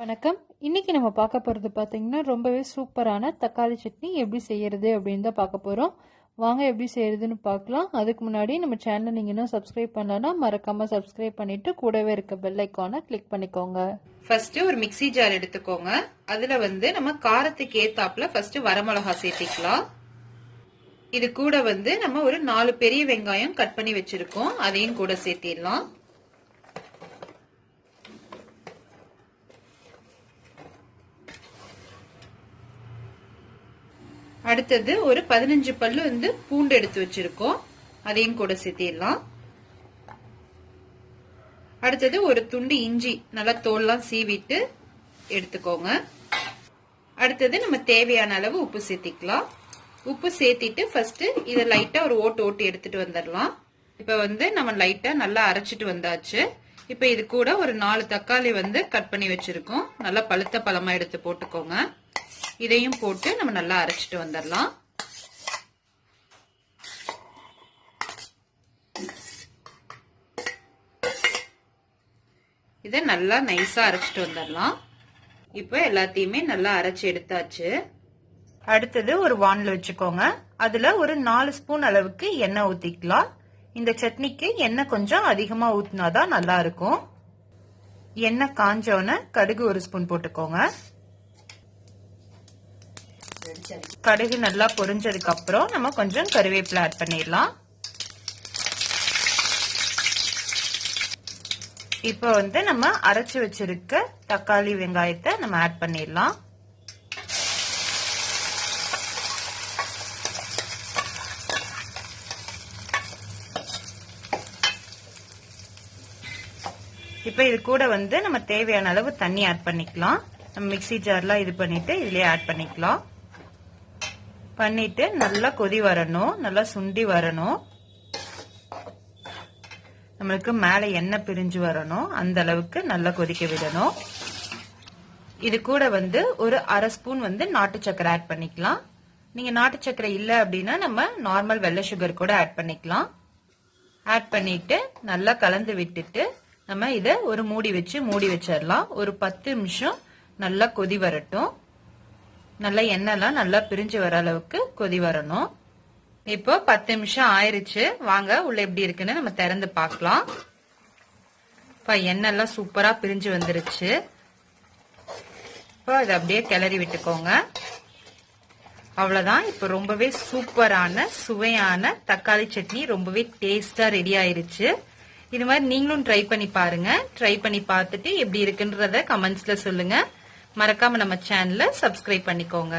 வணக்கம். இன்னைக்கு நம்ம பார்க்க போகிறது பார்த்தீங்கன்னா ரொம்பவே சூப்பரான தக்காளி சட்னி எப்படி செய்யறது அப்படின்னு தான் பார்க்க போகிறோம். வாங்க எப்படி செய்யறதுன்னு பார்க்கலாம். அதுக்கு முன்னாடி நம்ம சேனலை நீங்கள் இன்னும் சப்ஸ்கிரைப் பண்ணலன்னா மறக்காம சப்ஸ்கிரைப் பண்ணிட்டு கூடவே இருக்க பெல் ஐக்கானை கிளிக் பண்ணிக்கோங்க. ஃபர்ஸ்ட் ஒரு மிக்ஸி ஜார் எடுத்துக்கோங்க. அதுல நம்ம காரத்துக்கு ஏத்தாப்புல ஃபர்ஸ்ட் வரமிளகா சேர்த்திக்கலாம். இது கூட நம்ம ஒரு 4 பெரிய வெங்காயம் கட் பண்ணி வச்சிருக்கோம், அதையும் கூட சேர்த்திடலாம். அடுத்தது ஒரு 15 பல்லு பூண்டு எடுத்து வச்சிருக்கோம், அதையும் கூட சேர்த்திடலாம். அடுத்தது ஒரு துண்டு இஞ்சி நல்லா தோல்லாம் சீவிட்டு எடுத்துக்கோங்க. அடுத்தது நம்ம தேவையான அளவு உப்பு சேர்த்திக்கலாம். உப்பு சேர்த்திட்டு ஃபர்ஸ்ட் இதை லைட்டா ஒரு ஓட்டு எடுத்துட்டு வந்துடலாம். இப்ப நம்ம லைட்டா நல்லா அரைச்சிட்டு வந்தாச்சு. இப்ப இது கூட ஒரு 4 தக்காளி கட் பண்ணி வச்சிருக்கோம், நல்லா பழுத்த பழமா எடுத்து போட்டுக்கோங்க. இதையும் போட்டு நம்ம நல்லா அரைச்சிட்டு வந்துடலாம். இதை நல்லா நைஸா அரைச்சிட்டு வந்துடலாம். இப்போ எல்லாத்தையுமே நல்லா அரைச்சி எடுத்தாச்சு. அடுத்தது ஒரு வானல் வச்சுக்கோங்க. அதுல ஒரு 4 ஸ்பூன் அளவுக்கு எண்ணெய் ஊத்திக்கலாம். இந்த சட்னிக்கு எண்ணெய் கொஞ்சம் அதிகமா ஊத்தினாதான் நல்லா இருக்கும். எண்ணெய் காஞ்சோன்னு கடுகு ஒரு ஸ்பூன் போட்டுக்கோங்க. கடுகு நல்லா பொரிஞ்சதுக்கு அப்புறம் நம்ம கொஞ்சம் கருவேப்பிலை ஆட் பண்ணிடலாம். இப்போ நம்ம அரைச்சு வச்சிருக்க தக்காளி வெங்காயத்தை நம்ம ஆட் பண்ணிடலாம். இப்ப இது கூட நம்ம தேவையான அளவு தண்ணி ஆட் பண்ணிக்கலாம். நம்ம மிக்ஸி ஜார்ல இது பண்ணிட்டு இதுலயே ஆட் பண்ணிக்கலாம். பண்ணிட்டு நல்லா கொதி வரணும், நல்லா சுண்டி வரணும், நம்மளுக்கு மேல எண்ணெய் பிரிஞ்சு வரணும், அந்த அளவுக்கு நல்லா கொதிக்க விடணும். இது கூட ஒரு அரை ஸ்பூன் நாட்டு சக்கரை ஆட் பண்ணிக்கலாம். நீங்க நாட்டு சக்கரை இல்ல அப்படின்னா நம்ம நார்மல் வெள்ளை சுகர் கூட ஆட் பண்ணிக்கலாம். ஆட் பண்ணிட்டு நல்லா கலந்து விட்டுட்டு நம்ம இத ஒரு மூடி வச்சிடலாம். ஒரு 10 நிமிஷம் நல்லா கொதி வரட்டும். நல்லா எண்ணெய்லாம் நல்லா பிரிஞ்சு வர அளவுக்கு கொதி வரணும். இப்போ 10 நிமிஷம் ஆயிருச்சு. வாங்க உள்ள எப்படி இருக்குன்னு நம்ம திறந்து பார்க்கலாம். இப்ப எண்ணெய்லாம் சூப்பரா பிரிஞ்சு வந்துருச்சு. இப்போ இதை அப்படியே கிளறி விட்டுக்கோங்க. அவ்வளவுதான். இப்போ ரொம்பவே சூப்பரான சுவையான தக்காளி சட்னி ரொம்பவே டேஸ்டா ரெடி ஆயிருச்சு. இது மாதிரி நீங்களும் ட்ரை பண்ணி பாருங்க. ட்ரை பண்ணி பார்த்துட்டு எப்படி இருக்குன்றத கமெண்ட்ஸ்ல சொல்லுங்க. மறக்காம நம்ம சேனலை சப்ஸ்கிரைப் பண்ணிக்கோங்க.